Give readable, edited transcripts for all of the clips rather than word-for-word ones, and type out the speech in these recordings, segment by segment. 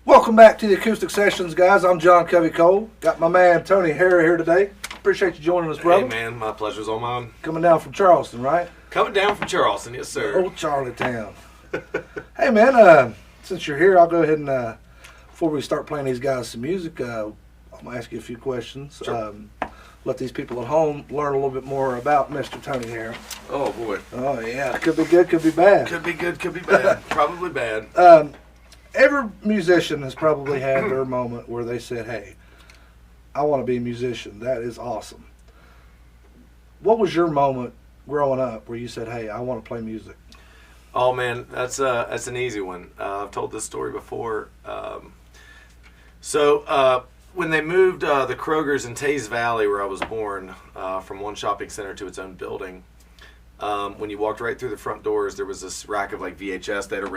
Welcome back to the Acoustic Sessions, guys. I'm John Covey Cole. Got my man Tony Harrah here today. Appreciate you joining us, brother. Hey, man, my pleasure's all mine. Coming down from Charleston, right? Coming down from Charleston, yes, sir. Old Charlie Town. Hey, man, since you're here, I'll go ahead and, before we start playing these guys some music, I'm going to ask you a few questions. Sure. Let these people at home learn a little bit more about Mr. Tony Harrah. Oh, boy. Oh, yeah. Could be good, could be bad. Could be good, could be bad. Probably bad. Every musician has probably had their moment where they said, hey, I want to be a musician. That is awesome. What was your moment growing up where you said, hey, I want to play music? Oh, man, that's an easy one. I've told this story before. When they moved the Kroger's in Taze Valley, where I was born, from one shopping center to its own building, when you walked right through the front doors, there was this rack of like VHS. They had a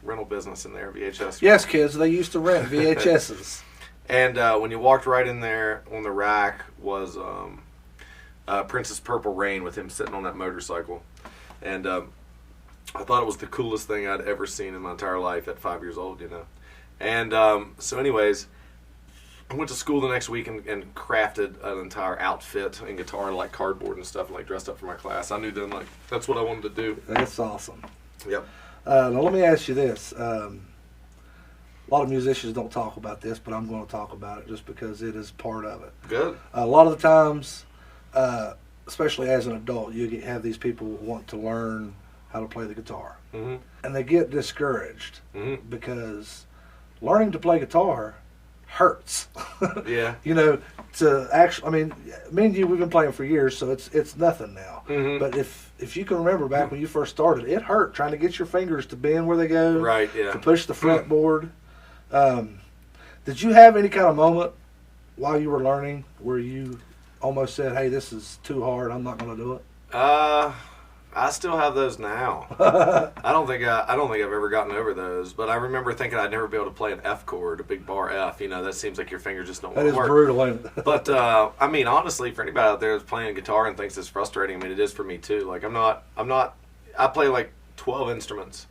rental business in there, VHS. Yes, kids, they used to rent VHSs. And when you walked right in there, on the rack was Prince's Purple Rain with him sitting on that motorcycle. And I thought it was the coolest thing I'd ever seen in my entire life at 5 years old, you know. And so anyways, I went to school the next week and crafted an entire outfit and guitar and like cardboard and stuff, and like dressed up for my class. I knew then like that's what I wanted to do. That's awesome. Yep. Now let me ask you this. A lot of musicians don't talk about this, but I'm going to talk about it just because it is part of it. Good. A lot of the times, especially as an adult, you have these people who want to learn how to play the guitar. Mm-hmm. And they get discouraged because learning to play guitar hurts. Yeah. You know, to actually, I mean, me and you, we've been playing for years, so it's nothing now. Mm-hmm. But if you can remember back when you first started, it hurt trying to get your fingers to bend where they go. Right, yeah. To push the fretboard. Did you have any kind of moment while you were learning where you almost said, hey, this is too hard, I'm not going to do it? I still have those now. I don't think I've ever gotten over those, but I remember thinking I'd never be able to play an F chord, a big bar F. You know, that seems like your fingers just don't want to work. That is brutal, ain't it? But I mean, honestly, for anybody out there that's playing guitar and thinks it's frustrating, I mean, it is for me too. Like I play like 12 instruments.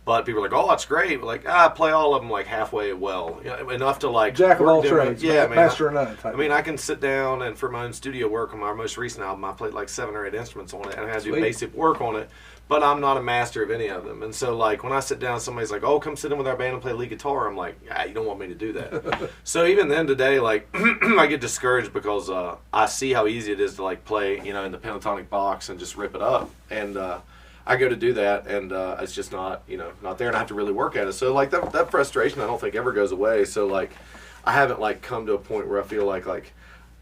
But people are like, oh, that's great. Like, I play all of them like halfway well. You know, enough to like... Jack of all trades. Yeah, man. Master of none. I mean, I can sit down and for my own studio work on my most recent album, I played like 7 or 8 instruments on it and I had to do basic work on it. But I'm not a master of any of them. And so like when I sit down, somebody's like, oh, come sit in with our band and play lead guitar. I'm like, you don't want me to do that. So even then today, like I get discouraged because I see how easy it is to like play, you know, in the pentatonic box and just rip it up. And I go to do that, and it's just not, you know, not there, and I have to really work at it. So, like, that frustration, I don't think ever goes away. So, like, I haven't, like, come to a point where I feel like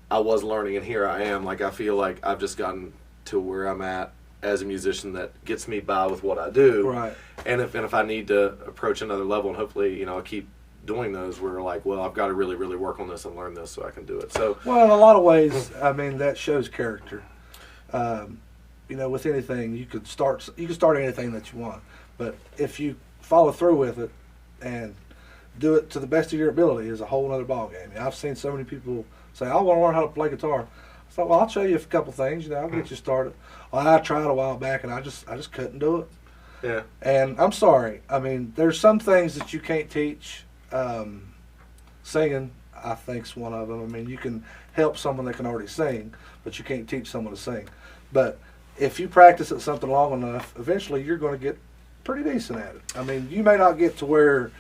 I was learning, and here I am. Like, I feel like I've just gotten to where I'm at as a musician that gets me by with what I do. Right. And if I need to approach another level, and hopefully, you know, I'll keep doing those where, like, well, I've got to really, really work on this and learn this so I can do it. So, well, in a lot of ways, I mean, that shows character. You know, with anything, you can start anything that you want, but if you follow through with it and do it to the best of your ability, is a whole other ballgame. I've seen so many people say, "I want to learn how to play guitar." I thought, well, I'll show you a couple things. You know, I'll get you started. Well, I tried a while back, and I just couldn't do it. Yeah. And I'm sorry. I mean, there's some things that you can't teach. Singing, I think, is one of them. I mean, you can help someone that can already sing, but you can't teach someone to sing. But if you practice at something long enough, eventually you're going to get pretty decent at it. I mean, you may not get to where,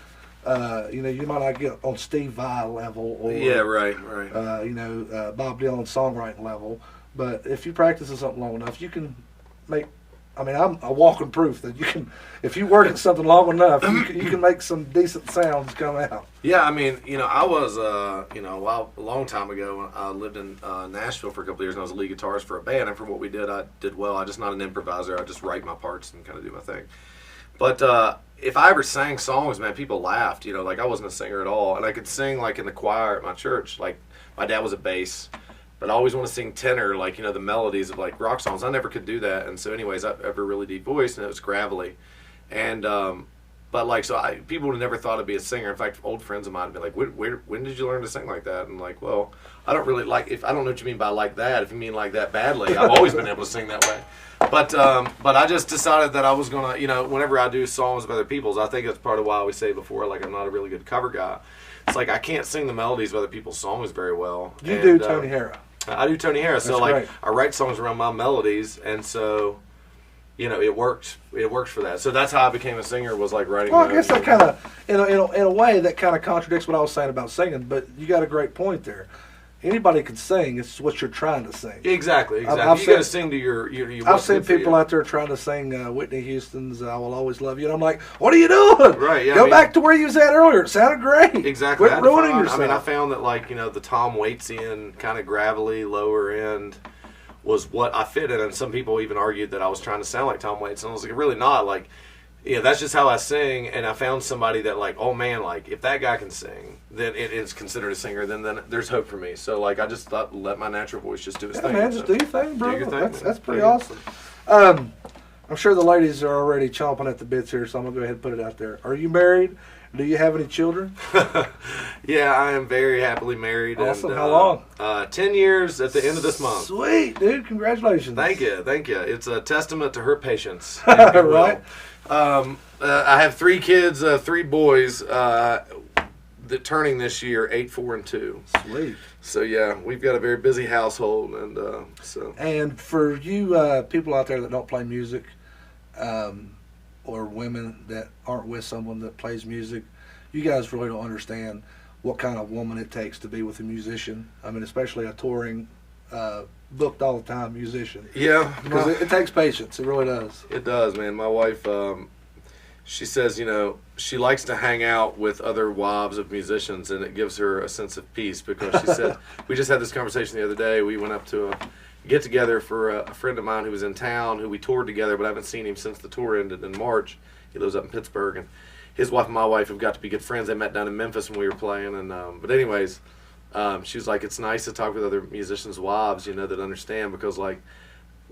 you know, you might not get on Steve Vai level or right. You know, Bob Dylan songwriting level. But if you practice at something long enough, you can make. I mean, I'm a walking proof that you can, if you work at something long enough, you can make some decent sounds come out. Yeah, I mean, you know, I was, you know, a long time ago, I lived in Nashville for a couple of years, and I was a lead guitarist for a band, and for what we did, I did well. I'm just not an improviser. I just write my parts and kind of do my thing. But if I ever sang songs, man, people laughed. Like I wasn't a singer at all, and I could sing like in the choir at my church. Like my dad was a bass, but I always want to sing tenor, like the melodies of like rock songs. I never could do that, and so anyways, I have a really deep voice, and it was gravelly, and but like people would have never thought I'd be a singer. In fact, old friends of mine would be like, when did you learn to sing like that? And like, well, I don't really like I don't know what you mean by like that. If you mean like that badly, I've always been able to sing that way. But I just decided that I was gonna, whenever I do songs of other people's, I think that's part of why we say before, like I'm not a really good cover guy. It's like I can't sing the melodies of other people's songs very well. You do Tony Harrah. I do Tony Harrah. So great. I write songs around my melodies, and so it worked. It worked for that. So that's how I became a singer. Was like writing. Well, I guess that kind of, in a way, that kind of contradicts what I was saying about singing. But you got a great point there. Anybody can sing. It's what you're trying to sing. Exactly. You got to sing to your I've seen people out there trying to sing Whitney Houston's "I Will Always Love You," and I'm like, "What are you doing? Right? Yeah, Go back to where you was at earlier. It sounded great. Exactly. Quit ruining yourself." I found that the Tom Waitsian kind of gravelly lower end was what I fit in, and some people even argued that I was trying to sound like Tom Waits, and I was like, really not. Like, that's just how I sing, and I found somebody that like, oh man, like if that guy can sing, then it is considered a singer. Then there's hope for me. So like I just thought, let my natural voice just do its thing. Man, just do your thing, bro. Do your thing, that's pretty awesome. I'm sure the ladies are already chomping at the bits here, so I'm gonna go ahead and put it out there. Are you married? Do you have any children? Yeah, I am very happily married. Awesome. And, How long? 10 years at the end of this month. Sweet, dude. Congratulations. Thank you. It's a testament to her patience. Right. I have 3 kids, 3 boys, turning this year 8, 4, and 2. Sweet. So yeah, we've got a very busy household, and so. And for you people out there that don't play music, or women that aren't with someone that plays music, you guys really don't understand what kind of woman it takes to be with a musician. I mean, especially a touring, booked all the time musician. Yeah. Because it takes patience. It really does. It does, man. My wife, she says, she likes to hang out with other wives of musicians, and it gives her a sense of peace, because she said, we just had this conversation the other day. We went up to a get together for a friend of mine who was in town, who we toured together, but I haven't seen him since the tour ended in March. He lives up in Pittsburgh, and his wife and my wife have got to be good friends. They met down in Memphis when we were playing, and but anyways, she was like, it's nice to talk with other musicians' wives, that understand, because like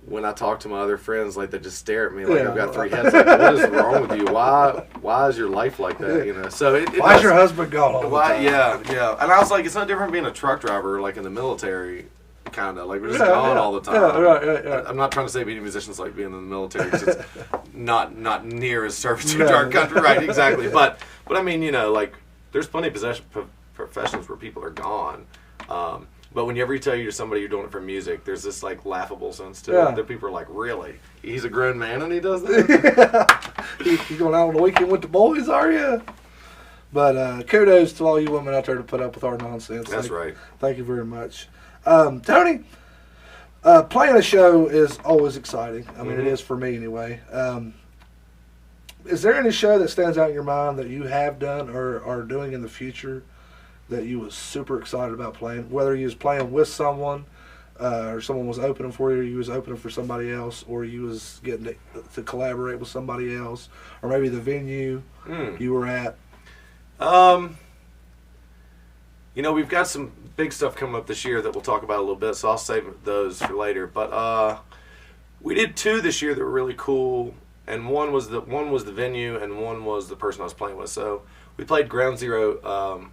when I talk to my other friends, like they just stare at me like I've got 3 heads. Like, what is wrong with you? Why is your life like that? So why is your husband gone all the time? Yeah. And I was like, it's not different being a truck driver, like in the military. Kind of like we're just gone all the time. Yeah, right. I'm not trying to say being a musician's like being in the military, because it's not near as servitude to our country, right? Exactly. But I mean, like there's plenty of professions where people are gone. But whenever you tell you to somebody you're doing it for music, there's this like laughable sense to it. That people are like, really? He's a grown man and he does that? You going out on the weekend with the boys, are you? But kudos to all you women out there to put up with our nonsense. That's right. Thank you very much. Tony, playing a show is always exciting. I mean, it is for me anyway. Is there any show that stands out in your mind that you have done or are doing in the future that you was super excited about playing? Whether you was playing with someone, or someone was opening for you, or you was opening for somebody else, or you was getting to collaborate with somebody else, or maybe the venue you were at. We've got some big stuff coming up this year that we'll talk about a little bit, so I'll save those for later. But we did 2 this year that were really cool, and one was the venue, and one was the person I was playing with. So we played Ground Zero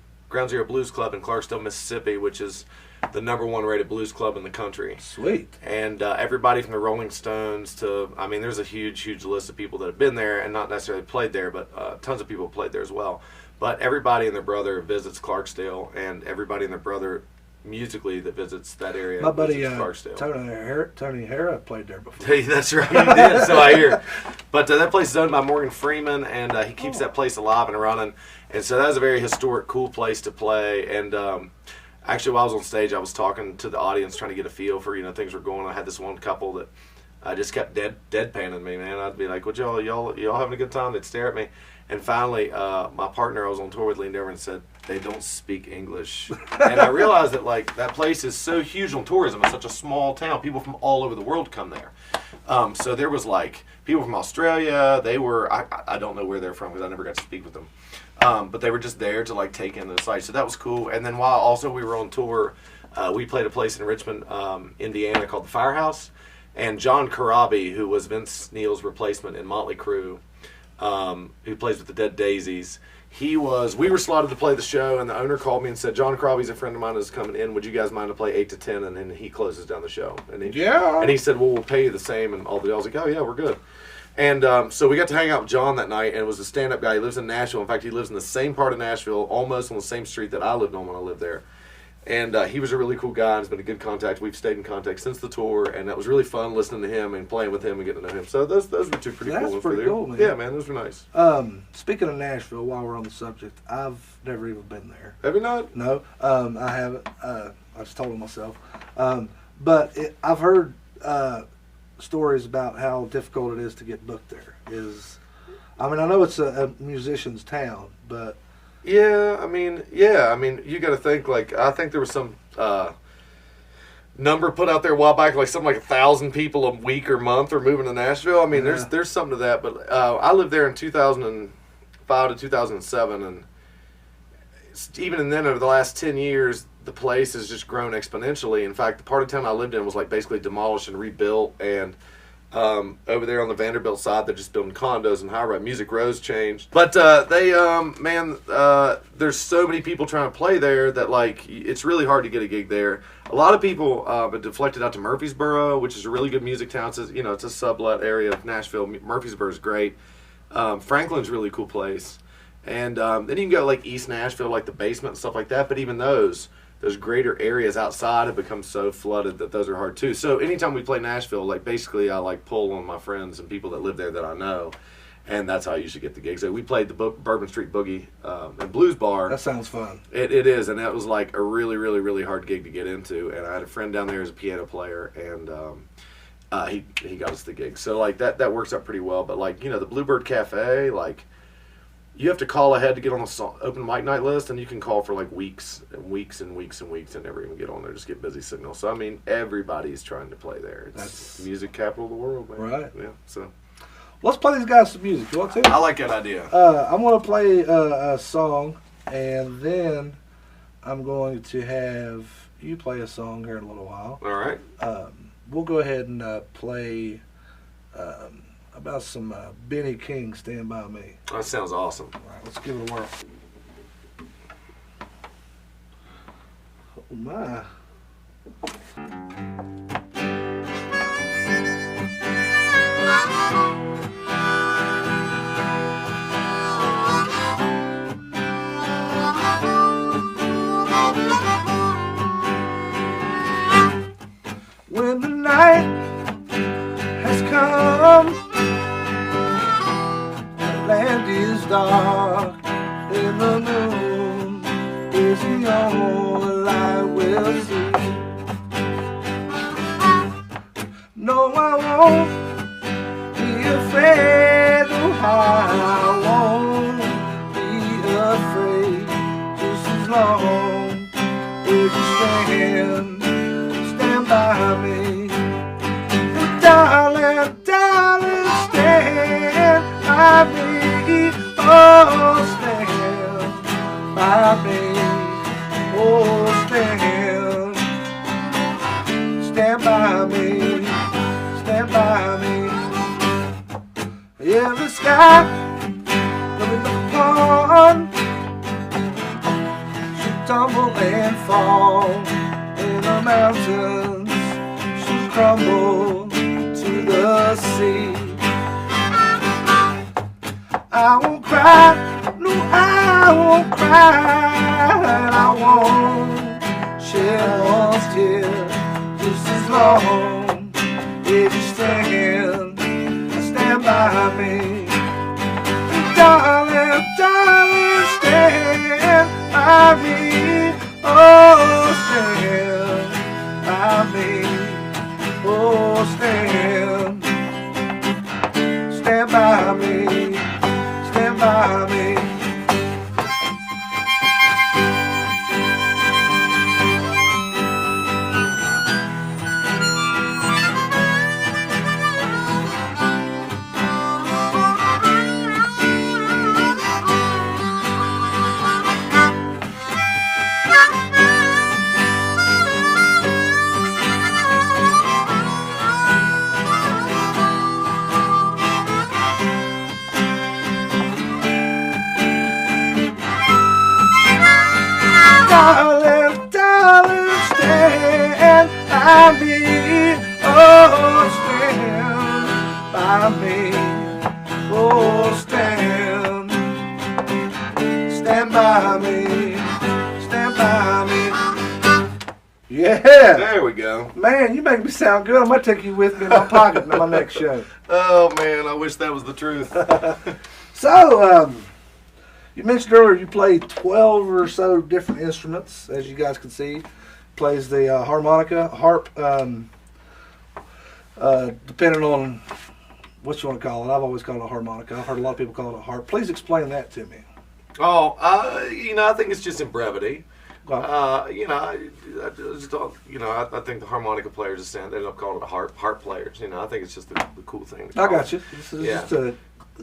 Blues Club in Clarksdale, Mississippi, which is the #1 rated blues club in the country. Sweet. And everybody from the Rolling Stones to, I mean, there's a huge list of people that have been there and not necessarily played there, but tons of people have played there as well. But everybody and their brother visits Clarksdale, and everybody and their brother musically that visits that area. My buddy Clarksdale. Tony Harrah played there before. Hey, that's right, he did. So I hear. But that place is owned by Morgan Freeman, and he keeps that place alive and running. And so that was a very historic, cool place to play. And actually, while I was on stage, I was talking to the audience, trying to get a feel for things were going on. I had this one couple that just kept deadpanning me, man. I'd be like, "What y'all having a good time?" They'd stare at me, and finally, my partner I was on tour with leaned over and said, "They don't speak English," and I realized that like that place is so huge on tourism. It's such a small town. People from all over the world come there. So there was like people from Australia. They were I don't know where they're from because I never got to speak with them, but they were just there to like take in the site. So that was cool. And then while also we were on tour, we played a place in Richmond, Indiana called the Firehouse. And John Corabi, who was Vince Neil's replacement in Motley Crue, who plays with the Dead Daisies, we were slotted to play the show, and the owner called me and said, "John Corabi's a friend of mine who's coming in. Would you guys mind to play 8 to 10?" And then he closes down the show. And he said, "Well, we'll pay you the same." And all the I was like, "Oh yeah, we're good." And so we got to hang out with John that night, and it was a stand-up guy. He lives in Nashville. In fact, he lives in the same part of Nashville, almost on the same street that I lived on when I lived there. And he was a really cool guy and has been a good contact. We've stayed in contact since the tour, and that was really fun listening to him and playing with him and getting to know him. So those were two pretty cool ones. That's pretty cool, man. Yeah, man, those were nice. Speaking of Nashville, while we're on the subject, I've never even been there. Have you not? No, I haven't. I just told myself. But I've heard stories about how difficult it is to get booked there. I know it's a musician's town, but... Yeah, I mean, you got to think, like, I think there was some number put out there a while back, like something like 1,000 people a week or month are moving to Nashville. I mean, there's something to that, but I lived there in 2005 to 2007, and even then, over the last 10 years, the place has just grown exponentially. In fact, the part of town I lived in was like basically demolished and rebuilt, and over there on the Vanderbilt side, they're just building condos and Harrah. Music Row's changed. But there's so many people trying to play there that, like, it's really hard to get a gig there. A lot of people have deflected out to Murfreesboro, which is a really good music town. It's a sublet area of Nashville. Murfreesboro is great. Franklin's a really cool place. And then you can go, like, East Nashville, like the basement and stuff like that. But even those greater areas outside have become so flooded that those are hard too. So anytime we play Nashville, like basically I like pull on my friends and people that live there that I know, and that's how I usually get the gigs. So we played the Bourbon Street Boogie and Blues Bar. That sounds fun. It is, and that was like a really, really, really hard gig to get into. And I had a friend down there as a piano player, and he got us the gig. So like that works out pretty well. But like the Bluebird Cafe, like. You have to call ahead to get on the open mic night list, and you can call for like weeks and weeks and weeks and weeks and never even get on there. Just get busy signal. So I mean, everybody's trying to play there. It's music capital of the world, man. Right. Yeah. So let's play these guys some music. You want to? I like that idea. I'm going to play a song, and then I'm going to have you play a song here in a little while. All right. We'll go ahead and play. About some Benny King, Stand By Me. That sounds awesome. All right, let's give it a whirl. Oh, my. When the night has come, land is dark, and the moon is the only light we'll see. No, I won't be afraid, no, I won't be afraid, just as long as you stand by me. And darling, stand by me. Oh, stand by me. Oh, stand by me. Stand by me. In the sky, in the pond, she tumble and fall. In the mountains, she crumble to the sea. I won't cry, no, I won't cry, I won't shed one tear, just as long as you stand by me. Darling, stand by me, oh, stand by me, oh, stand by me. Darling, darling, stand by me. Oh, stand by me. Oh, stand. Stand by me. Stand by me. Yeah. There we go. Man, you make me sound good. I'm going to take you with me in my pocket in my next show. Oh, man, I wish that was the truth. So, you mentioned earlier you played 12 or so different instruments, as you guys can see. Plays the harmonica, harp, depending on what you want to call it. I've always called it a harmonica. I've heard a lot of people call it a harp. Please explain that to me. Oh, I think it's just in brevity. Well, I just don't, I think the harmonica players just stand, they end up calling it a harp players. I think it's just the cool thing. I got you. This is just a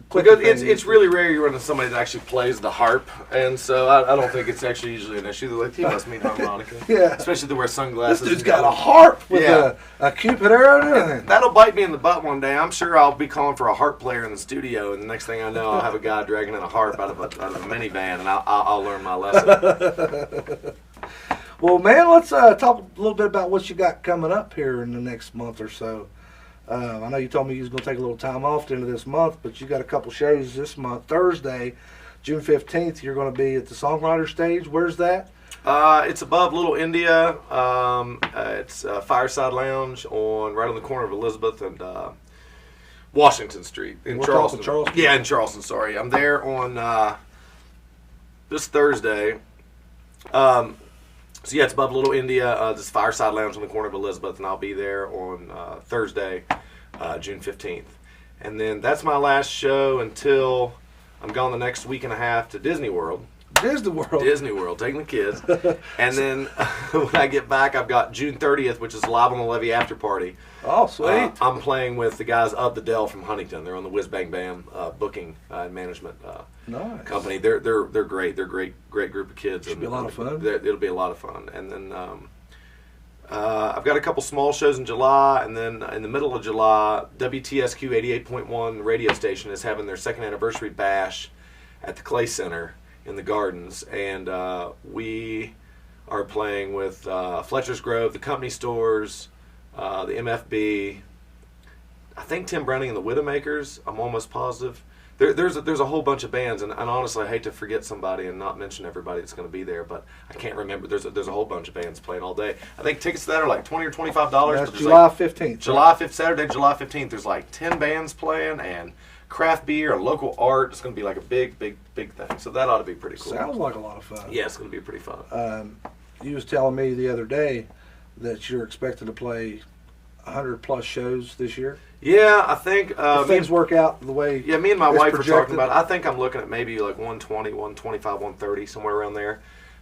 quick because thing. it's really rare you run into somebody that actually plays the harp, and so I don't think it's actually usually an issue. They're like, he must mean harmonica. Yeah. Especially if they wear sunglasses. This dude's got a harp with a Cupid arrow and everything. That'll bite me in the butt one day. I'm sure I'll be calling for a harp player in the studio, and the next thing I know, I'll have a guy dragging in a harp out of a minivan, and I'll learn my lesson. Well, man, let's talk a little bit about what you got coming up here in the next month or so. I know you told me you was going to take a little time off at the end of this month, but you got a couple shows this month. Thursday, June 15th, you're going to be at the Songwriter Stage. Where's that? It's above Little India. It's Fireside Lounge right on the corner of Elizabeth and Washington Street in Charleston. Yeah, in Charleston, sorry. I'm there on this Thursday. So yeah, it's above Little India. This Fireside Lounge on the corner of Elizabeth, and I'll be there on Thursday, June 15th. And then that's my last show until I'm gone the next week and a half to Disney World. Disney World, taking the kids. And then when I get back, I've got June 30th, which is Live on the Levee after party. Oh, sweet. I'm playing with the guys of the Dell from Huntington. They're on the Whiz Bang Bam booking and management company. They're great. They're a great group of kids. Should be a lot of fun. It'll be a lot of fun. And then I've got a couple small shows in July, and then in the middle of July, WTSQ 88.1 radio station is having their second anniversary bash at the Clay Center in the Gardens, and we are playing with Fletcher's Grove, the Company Stores, the MFB, I think Tim Browning and the Widowmakers. I'm almost positive. There's a whole bunch of bands, and honestly, I hate to forget somebody and not mention everybody that's going to be there, but I can't remember. There's a whole bunch of bands playing all day. I think tickets to that are like $20 or $25. That's July 15th. Saturday, July 15th. There's like 10 bands playing, and craft beer and local art. It's going to be like a big thing. So that ought to be pretty cool. Sounds like a lot of fun. Yeah, it's going to be pretty fun. You was telling me the other day that you're expected to play 100 plus shows this year. Yeah, I think if things work out the way. Yeah, me and my wife projected. were talking about it. I think I'm looking at maybe like 120, 125, 130, somewhere around there.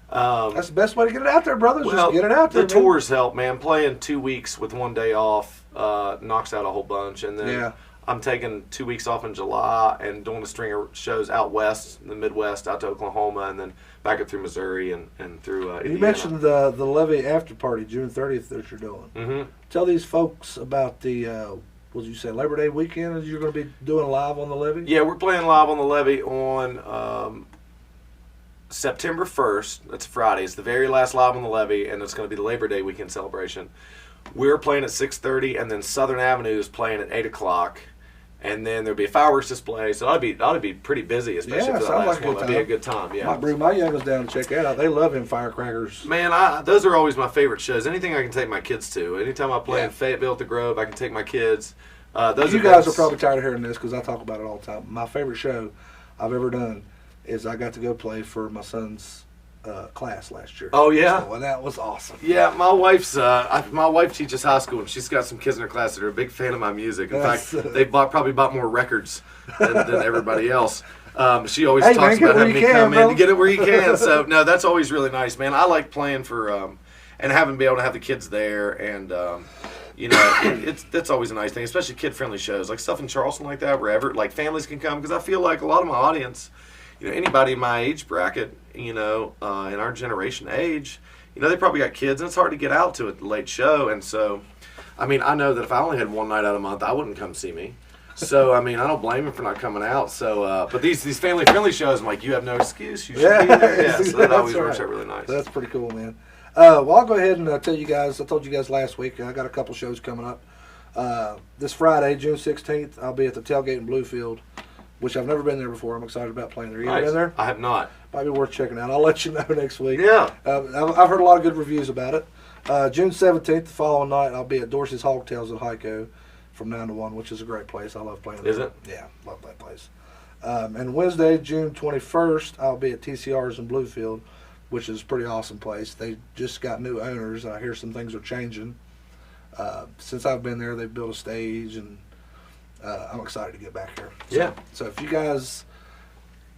That's the best way to get it out there, brothers. Just get it out there. The tours help, man. Playing 2 weeks with 1 day off knocks out a whole bunch, and then I'm taking 2 weeks off in July and doing a string of shows out west, in the Midwest, out to Oklahoma, and then back up through Missouri and through Indiana. You mentioned the Levee after party, June 30th, that you're doing. Mm-hmm. Tell these folks about the, what did you say, Labor Day weekend? You're going to be doing live on the Levee? Yeah, we're playing live on the Levee on September 1st. That's Friday. It's the very last live on the Levee, and it's going to be the Labor Day weekend celebration. We're playing at 6:30, and then Southern Avenue is playing at 8 o'clock. And then there'll be a fireworks display, so it ought to be pretty busy, especially for that last one. It'll be a good time. Yeah, might bring my youngest down to check that out. They love them firecrackers. Man, those are always my favorite shows. Anything I can take my kids to. Anytime I play in Fayetteville at the Grove, I can take my kids. You guys are probably tired of hearing this because I talk about it all the time. My favorite show I've ever done is I got to go play for my son's class last year. Oh yeah, and that was awesome. Yeah, my wife teaches high school, and she's got some kids in her class that are a big fan of my music. In fact, they probably bought more records than everybody else. She always talks about having me come in to get it where you can. So, no, that's always really nice, man. I like playing for, and having been able to have the kids there, and, that's always a nice thing, especially kid-friendly shows, like stuff in Charleston like that, wherever, like families can come, because I feel like a lot of my audience, anybody in my age bracket, in our generation age, they probably got kids, and it's hard to get out to a late show, and so, I know that if I only had one night out a month, I wouldn't come see me. So, I don't blame him for not coming out. So, but these family-friendly shows, I'm like, you have no excuse. You should be there. Yeah, so that always works out really nice. That's pretty cool, man. Well, I'll go ahead and tell you guys, I told you guys last week, I got a couple shows coming up. This Friday, June 16th, I'll be at the Tailgate in Bluefield, which I've never been there before. I'm excited about playing there. You ever been there? I have not. Might be worth checking out. I'll let you know next week. Yeah. I've heard a lot of good reviews about it. June 17th, the following night, I'll be at Dorsey's Hogtails at Heiko from 9 to 1, which is a great place. I love playing there. Is it? Yeah, love that place. And Wednesday, June 21st, I'll be at TCR's in Bluefield, which is a pretty awesome place. They just got new owners. I hear some things are changing. Since I've been there, they've built a stage, and I'm excited to get back here. So if you guys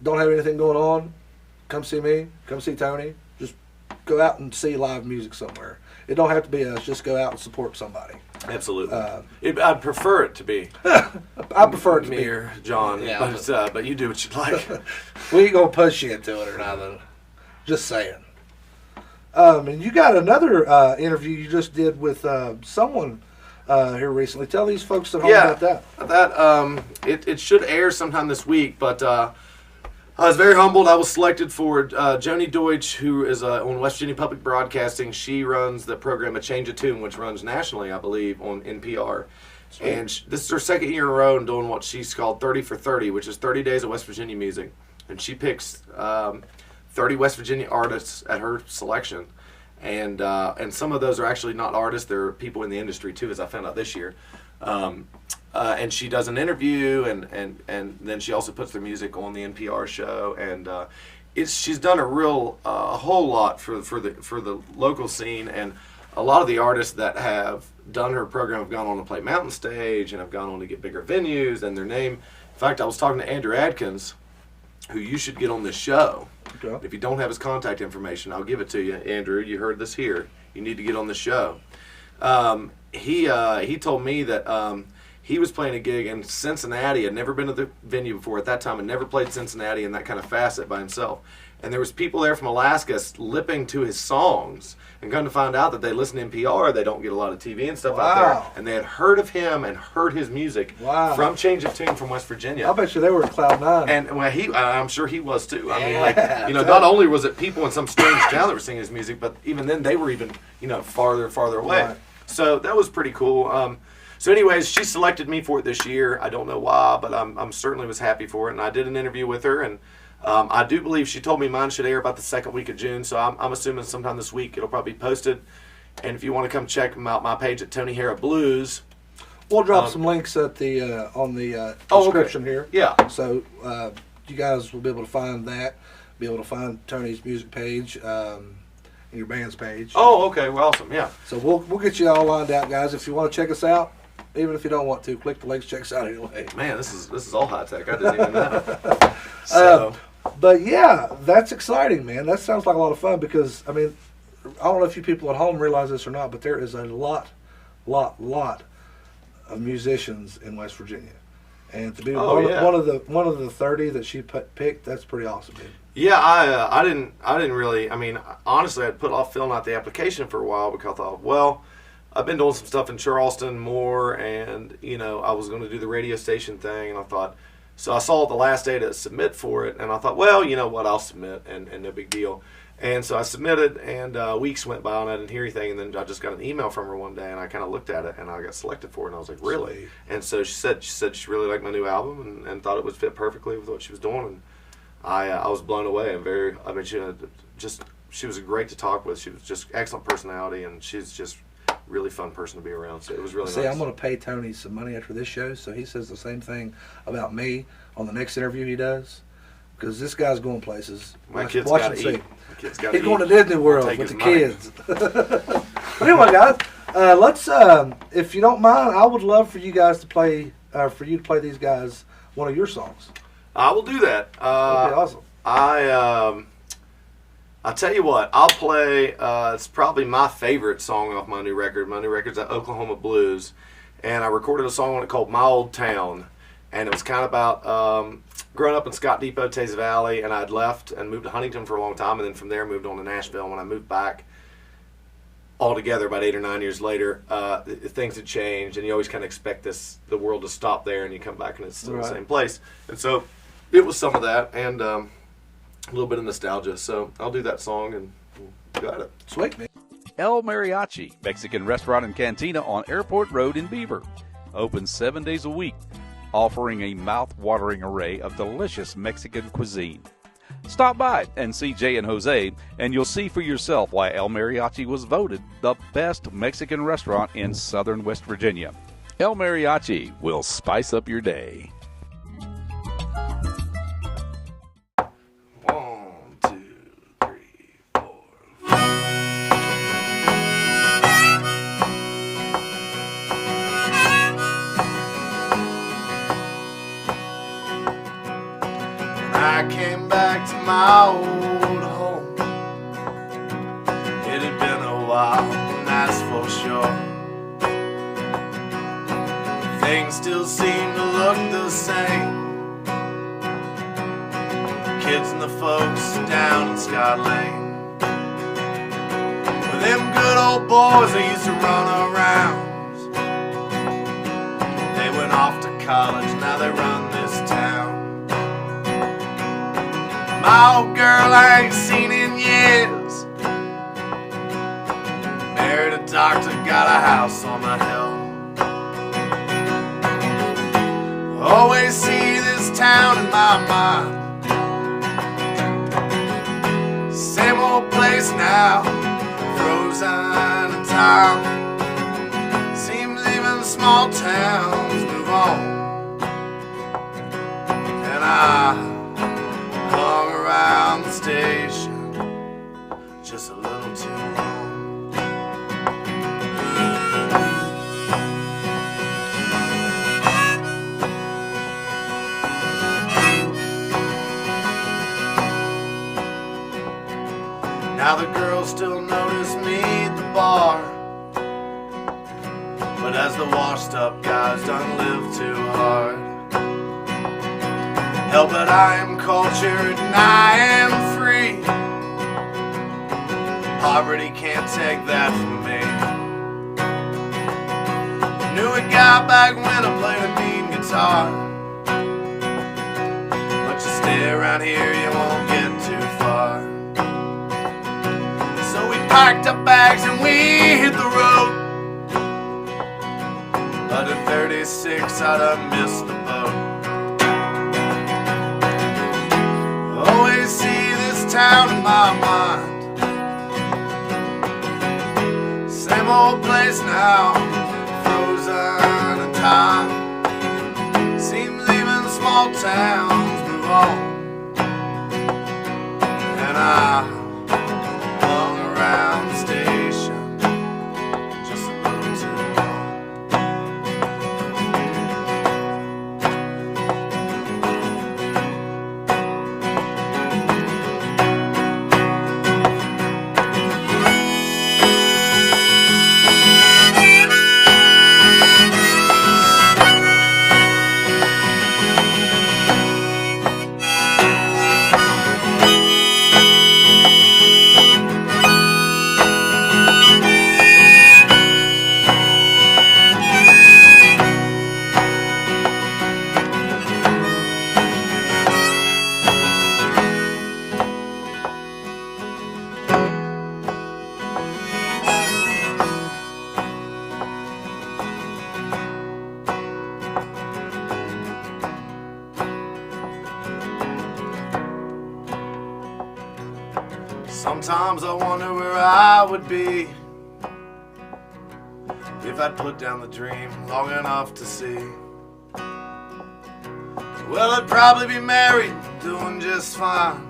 don't have anything going on, come see me. Come see Tony. Just go out and see live music somewhere. It don't have to be us. Just go out and support somebody. Absolutely. I'd prefer it to be. I prefer it to me be or John. Yeah, but you do what you like. We ain't gonna push you into it or nothing. Just saying. And you got another interview you just did with someone here recently. Tell these folks at home about that. It should air sometime this week, but I was very humbled. I was selected for Joni Deutsch, who is on West Virginia Public Broadcasting. She runs the program A Change of Tune, which runs nationally, I believe, on NPR. Sweet. And this is her second year in a row in doing what she's called 30 for 30, which is 30 days of West Virginia music. And she picks 30 West Virginia artists at her selection. And some of those are actually not artists. They're people in the industry, too, as I found out this year. And she does an interview, and then she also puts their music on the NPR show, and she's done a whole lot for the local scene, and a lot of the artists that have done her program have gone on to play Mountain Stage and have gone on to get bigger venues and their name. In fact, I was talking to Andrew Adkins, who you should get on this show. Okay. If you don't have his contact information, I'll give it to you, Andrew. You heard this here. You need to get on the show. He told me that he was playing a gig in Cincinnati. Had never been to the venue before at that time, and never played Cincinnati in that kind of facet by himself. And there was people there from Alaska lipping to his songs, and come to find out that they listen to NPR. They don't get a lot of TV and stuff out there, and they had heard of him and heard his music from Change of Tune from West Virginia. I bet you they were at Cloud 9. And I'm sure he was too. I mean, not only was it people in some strange town that were singing his music, but even then they were even farther away. Right. So that was pretty cool. So anyways, she selected me for it this year. I don't know why, but I'm certainly was happy for it. And I did an interview with her, and I do believe she told me mine should air about the second week of June. So I'm assuming sometime this week it'll probably be posted. And if you want to come check out my page at Tony Harrah Blues, we'll drop some links at the on the description here. Yeah. So you guys will be able to find that. Be able to find Tony's music page. And your band's page. Oh, okay. Well, awesome. Yeah. So we'll get you all lined out, guys. If you want to check us out, even if you don't want to, click the links, check us out anyway. Man, this is all high tech. I didn't even know. So, but yeah, that's exciting, man. That sounds like a lot of fun because I don't know if you people at home realize this or not, but there is a lot of musicians in West Virginia, and to be one of the 30 that she picked, that's pretty awesome, dude. Yeah, I didn't really. I mean, honestly, I'd put off filling out the application for a while because I thought, well, I've been doing some stuff in Charleston more, and I was going to do the radio station thing, and I thought, so I saw the last day to submit for it, and I thought, well, you know what, I'll submit, and no big deal. And so I submitted, and weeks went by, and I didn't hear anything, and then I just got an email from her one day, and I kind of looked at it, and I got selected for it, and I was like, really? Sweet. And so she said she really liked my new album, and thought it would fit perfectly with what she was doing, and I was blown away. She was great to talk with. She was just excellent personality, and she's just really fun person to be around. So it was really nice. See, I'm going to pay Tony some money after this show, so he says the same thing about me on the next interview he does, because this guy's going places. My kid's got to eat. He's going to Disney World with the kids. But anyway, guys, let's. If you don't mind, I would love for you guys to play. For you to play these guys one of your songs. I will do that. That'd be awesome. I'll tell you what. I'll play. It's probably my favorite song off my new record. My new record's at Oklahoma Blues, and I recorded a song on it called "My Old Town," and it was kind of about growing up in Scott Depot, Taze Valley, and I'd left and moved to Huntington for a long time, and then from there moved on to Nashville. And when I moved back, altogether about 8 or 9 years later, things had changed, and you always kind of expect the world to stop there, and you come back and it's still the same place. And so it was some of that, and a little bit of nostalgia. So I'll do that song, and you got it. Sweet, man. El Mariachi, Mexican restaurant and cantina on Airport Road in Beaver. Open 7 days a week, offering a mouth-watering array of delicious Mexican cuisine. Stop by and see Jay and Jose, and you'll see for yourself why El Mariachi was voted the best Mexican restaurant in southern West Virginia. El Mariachi will spice up your day. 1, 2, 3, 4. I came back to my old home. It had been a while, and that's for sure. Things still seem to look the same. Kids and the folks down in Scott Lane, with them good old boys that used to run around. They went off to college, now they run this town. My old girl I ain't seen in years, married a doctor, got a house on the hill. Always see this town in my mind. Same old place now, frozen in time. Seems even small towns move on. And I hung around the station just a little too long. Now the girls still notice me at the bar, but as the washed up guys done live too hard. Hell, but I am cultured and I am free. Poverty can't take that from me. Knew a guy back when I played a mean guitar, but you stay around here, you won't get too far. So we packed up bags and we hit the road, but at 36 I'd have missed the boat. Always see this town in my mind. Same old place now, frozen in time. Seems even small towns move on. And I hung around the station just a little too long. Sometimes I wonder where I would be if I'd put down the dream long enough to see. Well, I'd probably be married, doing just fine,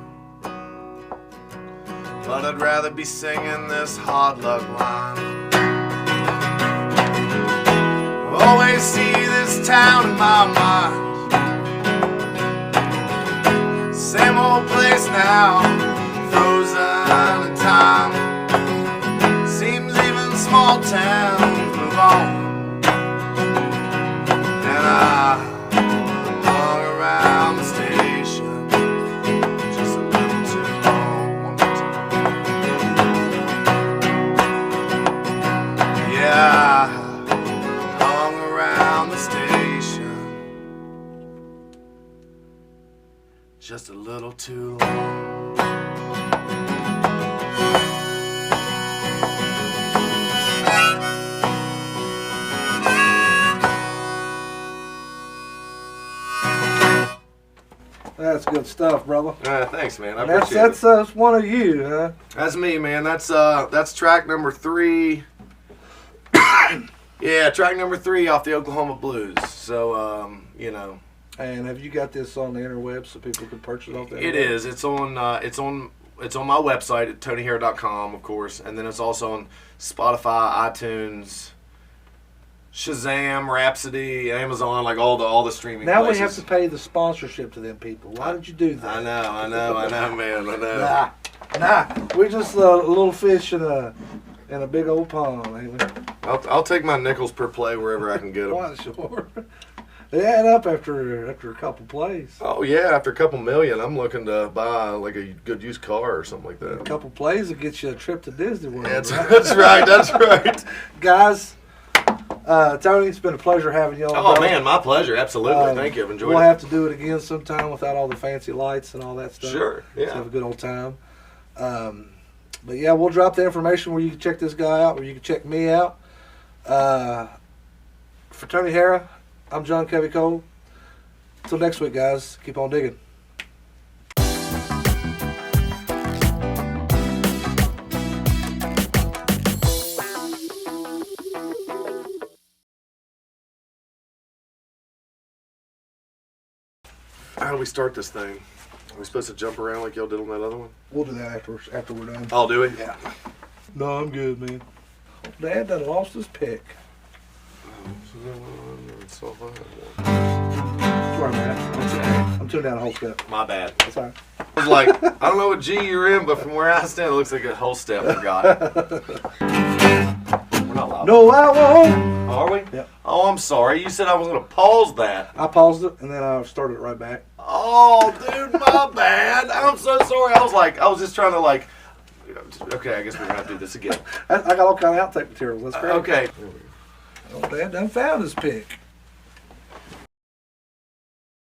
but I'd rather be singing this hard luck line. Always see this town in my mind. now, frozen in time. Seems even small towns move on. And I hung around the station just a little too long. One more time. Yeah, I hung around the station just a little too long. That's good stuff, brother. Thanks, man. I And appreciate that's one of you, huh? That's me, man. That's track number 3. Yeah, track number 3 off the Oklahoma Blues. So, you know. And have you got this on the interweb so people can purchase off that? It is. It's on my website at TonyHarrah.com, of course, and then it's also on Spotify, iTunes, Shazam, Rhapsody, Amazon, like all the streaming Now places. we have to pay the sponsorship to them people. Why did you do that? I know, man. I know. Nah. We're just a little fish in a big old pond, ain't we? I'll take my nickels per play wherever I can get them. Why, sure. They add up after a couple plays. Oh yeah, after a couple million, I'm looking to buy like a good used car or something like that. A couple plays will get you a trip to Disney World. That's right? That's right. Guys, Tony, it's been a pleasure having you on. Oh man, my pleasure. Absolutely. Thank you. I've enjoyed it. We'll have to do it again sometime without all the fancy lights and all that stuff. Sure. Yeah. Let's have a good old time. But yeah, we'll drop the information where you can check this guy out, where you can check me out. For Tony Harrah, I'm John Covey Cole. Until next week, guys, keep on digging. How do we start this thing? Are we supposed to jump around like y'all did on that other one? We'll do that after we're done. Oh, do we? Yeah. No, I'm good, man. Dad done lost his pick. Sorry, man. I'm tuning down the whole step. My bad. That's all right. I was like, I don't know what G you're in, but from where I stand, it looks like a whole step forgot. We're not loud. No, I won't. Are we? Yeah. Oh, I'm sorry. You said I was going to pause that. I paused it, and then I started it right back. Oh, dude, my bad. I'm so sorry. I was just trying to okay, I guess we're going to have to do this again. I got all kind of outtake materials. That's great. Okay. Oh, Dad done found his pick.